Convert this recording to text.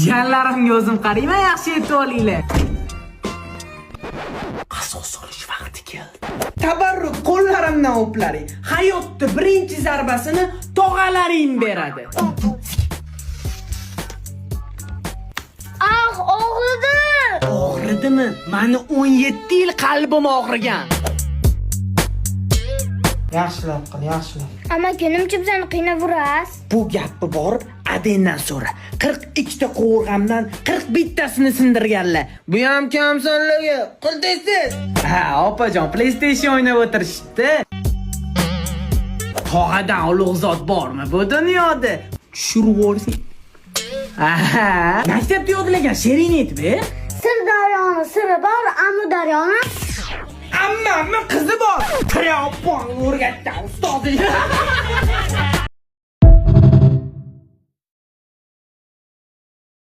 Jiyanlarimga o'zim qarayman, yaxshi yetib olinglar. Qasos solish vaqti keldi. Tabarruk qo'llarimdan o'plaring. Hayotda birinchi zarbasini tog'alaring beradi. Og'ridi. Og'ridimi? Mani 17 yil qalbim og'rigan. Yaxshilab qil, yaxshilab. Ammo kunimcha bizani qiynab urasiz. Bu gapni borib adendan so'ra. 42 ta qo'rg'amdan 41 tasini sindirganlar. Bu ham kamsonlarga qildingiz. Ha, opajon, PlayStation o'ynab o'tirishdi. Tog'adan ulug' zot bormi bu dunyoda? Tushirib o'rsing. Aha, maktabda yodilagan she'ring aytib-e? Sirdaryoni siri bor, Amudaryoni Ammamning qizi bor. Tirayopon o'rgatdi ustozi.